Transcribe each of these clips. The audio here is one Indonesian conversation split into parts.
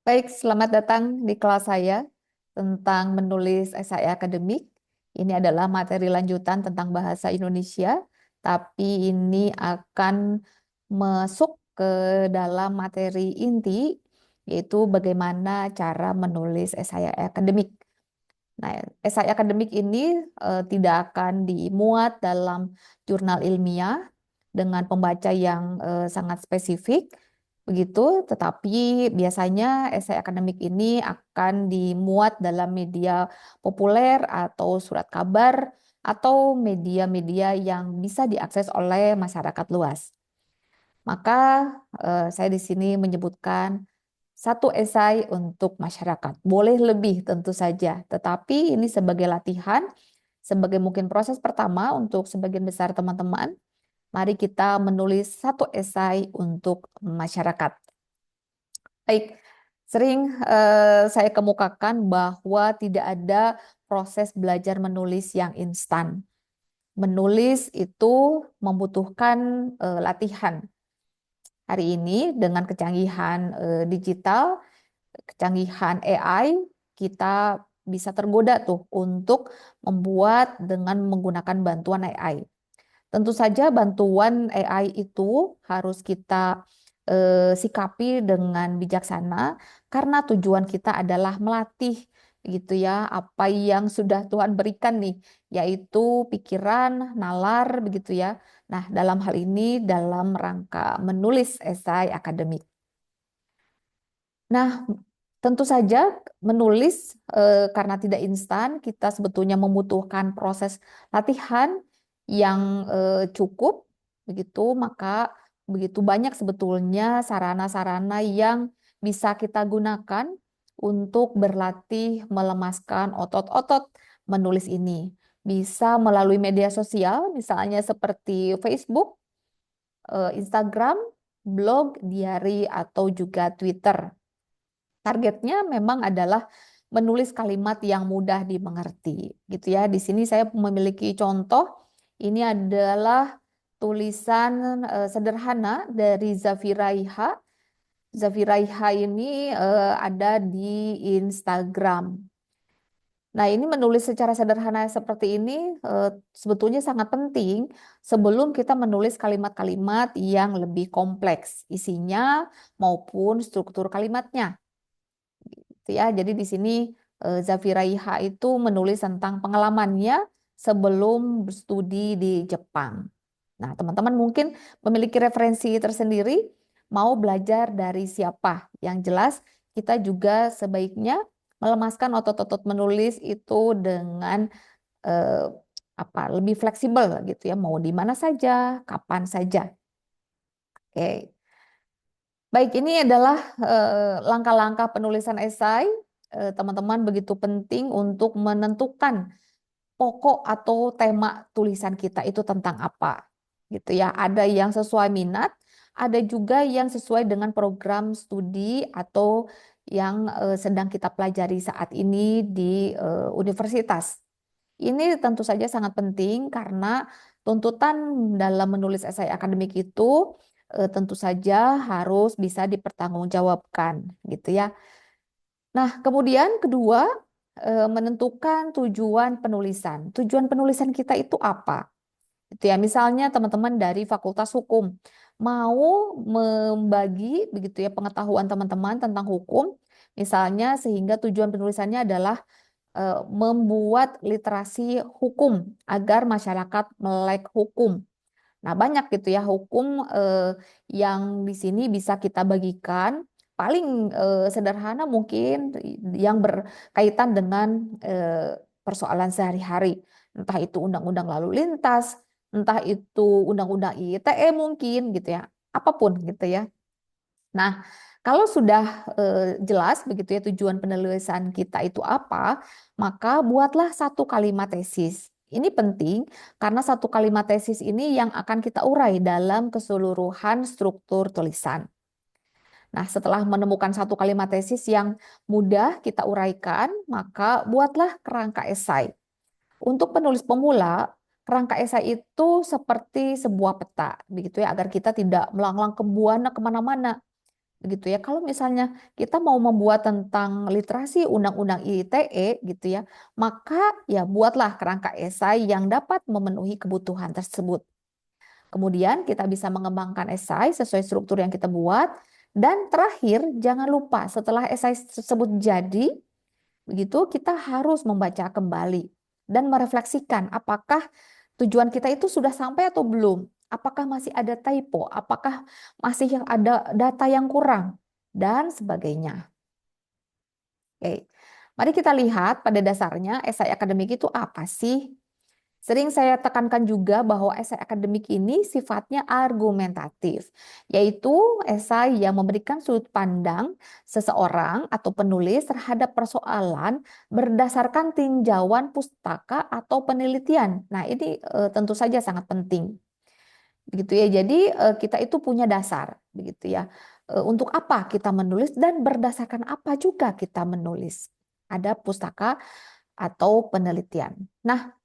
Baik, selamat datang di kelas saya tentang menulis esai akademik. Ini adalah materi lanjutan tentang bahasa Indonesia, tapi ini akan masuk ke dalam materi inti, yaitu bagaimana cara menulis esai akademik. Nah, esai akademik ini tidak akan dimuat dalam jurnal ilmiah dengan pembaca yang sangat spesifik, begitu. Tetapi biasanya esai akademik ini akan dimuat dalam media populer atau surat kabar atau media-media yang bisa diakses oleh masyarakat luas. Maka saya di sini menyebutkan satu esai untuk masyarakat. Boleh lebih tentu saja, tetapi ini sebagai latihan, sebagai mungkin proses pertama untuk sebagian besar teman-teman. Mari kita menulis satu esai untuk masyarakat. Baik, sering saya kemukakan bahwa tidak ada proses belajar menulis yang instan. Menulis itu membutuhkan latihan. Hari ini dengan kecanggihan digital, kecanggihan AI, kita bisa tergoda tuh untuk membuat dengan menggunakan bantuan AI. Tentu saja bantuan AI itu harus kita sikapi dengan bijaksana karena tujuan kita adalah melatih gitu ya apa yang sudah Tuhan berikan nih, yaitu pikiran, nalar begitu ya. Nah, dalam hal ini dalam rangka menulis esai akademik. Nah, tentu saja menulis karena tidak instan, kita sebetulnya membutuhkan proses latihan yang cukup, begitu. Maka begitu banyak sebetulnya sarana-sarana yang bisa kita gunakan untuk berlatih melemaskan otot-otot menulis ini. Bisa melalui media sosial, misalnya seperti Facebook, Instagram, blog, diary, atau juga Twitter. Targetnya memang adalah menulis kalimat yang mudah dimengerti, gitu ya. Di sini saya memiliki contoh. Ini adalah tulisan sederhana dari Zafiraiha. Zafiraiha ini ada di Instagram. Nah, ini menulis secara sederhana seperti ini sebetulnya sangat penting sebelum kita menulis kalimat-kalimat yang lebih kompleks isinya maupun struktur kalimatnya. Gitu ya. Jadi di sini Zafira Iha itu menulis tentang pengalamannya sebelum berstudi di Jepang. Nah, teman-teman mungkin memiliki referensi tersendiri, mau belajar dari siapa. Yang jelas, kita juga sebaiknya melemaskan otot-otot menulis itu dengan eh, lebih fleksibel gitu ya, mau di mana saja, kapan saja. Oke. Baik, ini adalah langkah-langkah penulisan esai. Teman-teman begitu penting untuk menentukan pokok atau tema tulisan kita itu tentang apa. Gitu ya. Ada yang sesuai minat, ada juga yang sesuai dengan program studi atau yang sedang kita pelajari saat ini di universitas. Ini tentu saja sangat penting karena tuntutan dalam menulis esai akademik itu tentu saja harus bisa dipertanggungjawabkan, gitu ya. Nah, kemudian kedua, menentukan tujuan penulisan. Tujuan penulisan kita itu apa? Itu ya, misalnya teman-teman dari Fakultas Hukum mau membagi begitu ya pengetahuan teman-teman tentang hukum, misalnya sehingga tujuan penulisannya adalah membuat literasi hukum agar masyarakat melek hukum. Nah, banyak gitu ya hukum yang di sini bisa kita bagikan. Paling sederhana mungkin yang berkaitan dengan persoalan sehari-hari. Entah itu undang-undang lalu lintas, entah itu undang-undang ITE mungkin gitu ya. Apapun gitu ya. Nah, kalau sudah jelas begitu ya tujuan penulisan kita itu apa, maka buatlah satu kalimat tesis. Ini penting karena satu kalimat tesis ini yang akan kita urai dalam keseluruhan struktur tulisan. Nah, setelah menemukan satu kalimat tesis yang mudah kita uraikan, maka buatlah kerangka esai. Untuk penulis pemula, kerangka esai itu seperti sebuah peta, begitu ya, agar kita tidak melanglang ke buana kemana-mana. begitu ya. Kalau misalnya kita mau membuat tentang literasi Undang-Undang ITE gitu ya, maka ya buatlah kerangka esai yang dapat memenuhi kebutuhan tersebut. Kemudian kita bisa mengembangkan esai sesuai struktur yang kita buat. Dan terakhir, jangan lupa setelah esai tersebut jadi, begitu kita harus membaca kembali dan merefleksikan apakah tujuan kita itu sudah sampai atau belum. Apakah masih ada typo, apakah masih yang ada data yang kurang, dan sebagainya. Oke, mari kita lihat pada dasarnya esai akademik itu apa sih? Sering saya tekankan juga bahwa esai akademik ini sifatnya argumentatif, yaitu esai yang memberikan sudut pandang seseorang atau penulis terhadap persoalan berdasarkan tinjauan pustaka atau penelitian. Nah, ini tentu saja sangat penting. Begitu ya. Jadi kita itu punya dasar, begitu ya. Untuk apa kita menulis dan berdasarkan apa juga kita menulis. Ada pustaka atau penelitian. Nah,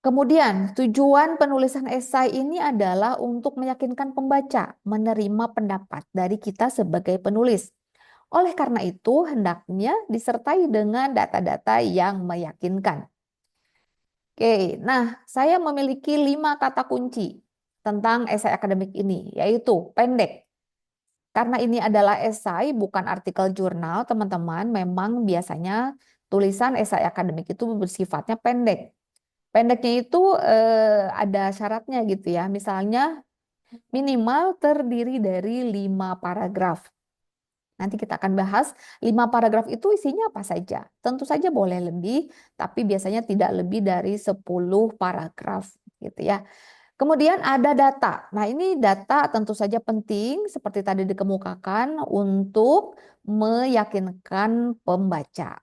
kemudian, tujuan penulisan esai ini adalah untuk meyakinkan pembaca menerima pendapat dari kita sebagai penulis. Oleh karena itu, hendaknya disertai dengan data-data yang meyakinkan. Oke, nah saya memiliki 5 kata kunci tentang esai akademik ini, yaitu pendek. Karena ini adalah esai, bukan artikel jurnal, teman-teman, memang biasanya tulisan esai akademik itu bersifatnya pendek. Pendeknya itu ada syaratnya gitu ya. Misalnya minimal terdiri dari 5 paragraf. Nanti kita akan bahas 5 paragraf itu isinya apa saja. Tentu saja boleh lebih, tapi biasanya tidak lebih dari 10 paragraf gitu ya. Kemudian ada data. Nah, ini data tentu saja penting seperti tadi dikemukakan untuk meyakinkan pembaca.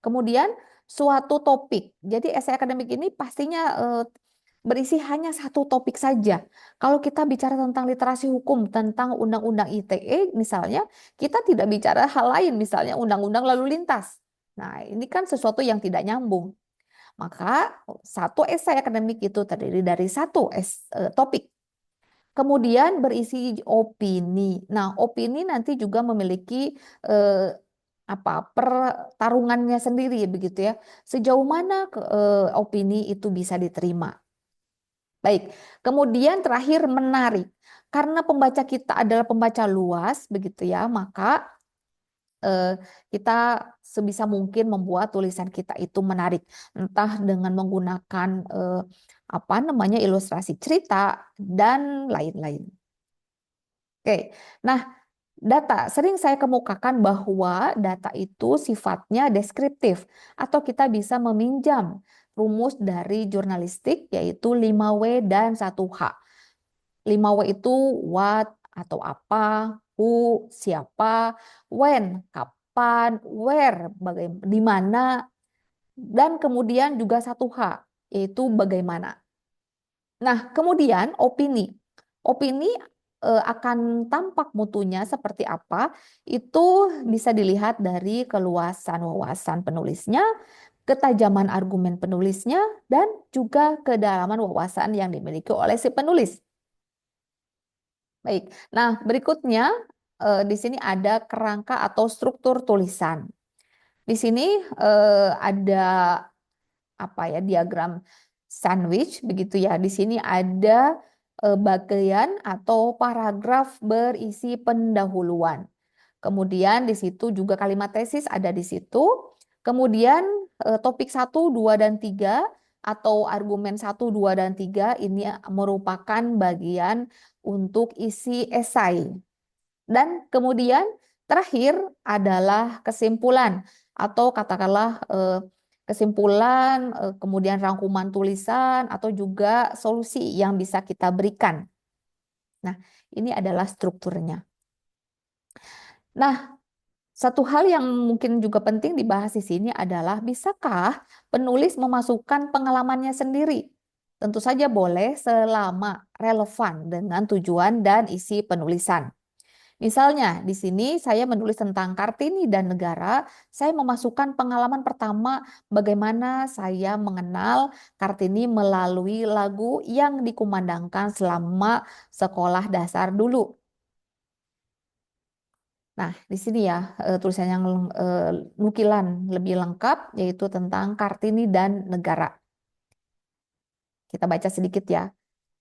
Kemudian suatu topik. Jadi esai akademik ini pastinya berisi hanya satu topik saja. Kalau kita bicara tentang literasi hukum, tentang Undang-Undang ITE misalnya, kita tidak bicara hal lain, misalnya Undang-Undang Lalu Lintas. Nah, ini kan sesuatu yang tidak nyambung. Maka satu esai akademik itu terdiri dari satu topik. Kemudian berisi opini. Nah, opini nanti juga memiliki eh, pertarungannya sendiri begitu ya. Sejauh mana opini itu bisa diterima. Baik. Kemudian terakhir menarik. Karena pembaca kita adalah pembaca luas begitu ya, maka eh, kita sebisa mungkin membuat tulisan kita itu menarik, entah dengan menggunakan ilustrasi cerita dan lain-lain. Oke, nah data sering saya kemukakan bahwa data itu sifatnya deskriptif atau kita bisa meminjam rumus dari jurnalistik yaitu 5W dan 1H. 5W itu what atau apa, who siapa, when kapan, where di mana, dan kemudian juga 1H yaitu bagaimana. Nah, kemudian opini. Opini akan tampak mutunya seperti apa, itu bisa dilihat dari keluasan wawasan penulisnya, ketajaman argumen penulisnya, dan juga kedalaman wawasan yang dimiliki oleh si penulis. Baik, nah berikutnya di sini ada kerangka atau struktur tulisan. Di sini ada diagram sandwich begitu ya. Di sini ada bagian atau paragraf berisi pendahuluan. Kemudian di situ juga kalimat tesis ada di situ. Kemudian topik 1, 2, dan 3 atau argumen 1, 2, dan 3 ini merupakan bagian untuk isi esai. Dan kemudian terakhir adalah kesimpulan atau katakanlah kesimpulan, kemudian rangkuman tulisan atau juga solusi yang bisa kita berikan. Nah, ini adalah strukturnya. Nah, satu hal yang mungkin juga penting dibahas di sini adalah bisakah penulis memasukkan pengalamannya sendiri? Tentu saja boleh selama relevan dengan tujuan dan isi penulisan. Misalnya, di sini saya menulis tentang Kartini dan negara. Saya memasukkan pengalaman pertama bagaimana saya mengenal Kartini melalui lagu yang dikumandangkan selama sekolah dasar dulu. Nah, di sini ya tulisan yang nukilan lebih lengkap yaitu tentang Kartini dan negara. Kita baca sedikit ya.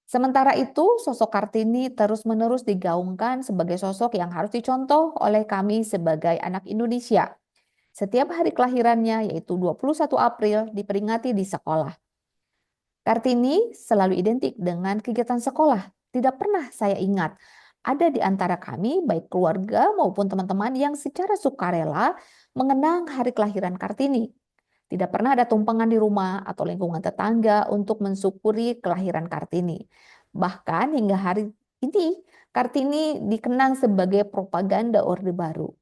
Sementara itu, sosok Kartini terus-menerus digaungkan sebagai sosok yang harus dicontoh oleh kami sebagai anak Indonesia. Setiap hari kelahirannya, yaitu 21 April, diperingati di sekolah. Kartini selalu identik dengan kegiatan sekolah. Tidak pernah saya ingat ada di antara kami, baik keluarga maupun teman-teman yang secara sukarela mengenang hari kelahiran Kartini. Tidak pernah ada tumpangan di rumah atau lingkungan tetangga untuk mensyukuri kelahiran Kartini. Bahkan hingga hari ini, Kartini dikenang sebagai propaganda Orde Baru.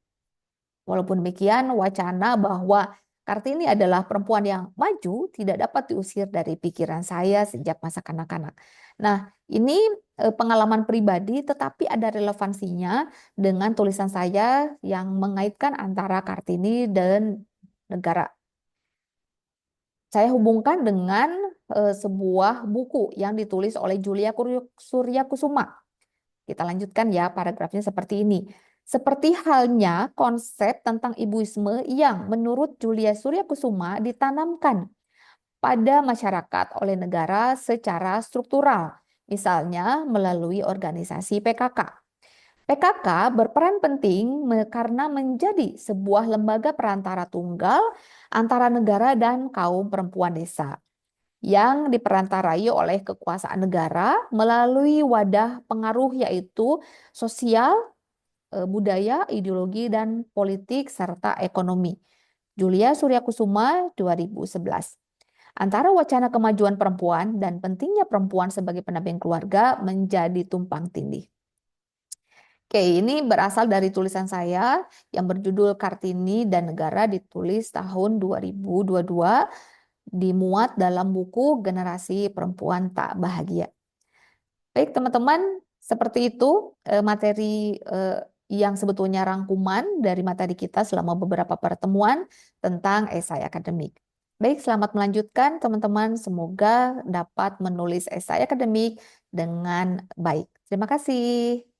Walaupun demikian, wacana bahwa Kartini adalah perempuan yang maju tidak dapat diusir dari pikiran saya sejak masa kanak-kanak. Nah, ini pengalaman pribadi tetapi ada relevansinya dengan tulisan saya yang mengaitkan antara Kartini dan negara. Saya hubungkan dengan sebuah buku yang ditulis oleh Julia Suryakusuma. Kita lanjutkan ya, paragrafnya seperti ini. Seperti halnya konsep tentang ibuisme yang menurut Julia Suryakusuma ditanamkan pada masyarakat oleh negara secara struktural, misalnya melalui organisasi PKK. PKK berperan penting karena menjadi sebuah lembaga perantara tunggal antara negara dan kaum perempuan desa yang diperantarai oleh kekuasaan negara melalui wadah pengaruh yaitu sosial, budaya, ideologi, dan politik, serta ekonomi. Julia Suryakusuma 2011. Antara wacana kemajuan perempuan dan pentingnya perempuan sebagai pendamping keluarga menjadi tumpang tindih. Oke, ini berasal dari tulisan saya yang berjudul Kartini dan Negara, ditulis tahun 2022, dimuat dalam buku Generasi Perempuan Tak Bahagia. Baik, teman-teman, seperti itu materi yang sebetulnya rangkuman dari materi kita selama beberapa pertemuan tentang esai akademik. Baik, selamat melanjutkan teman-teman. Semoga dapat menulis esai akademik dengan baik. Terima kasih.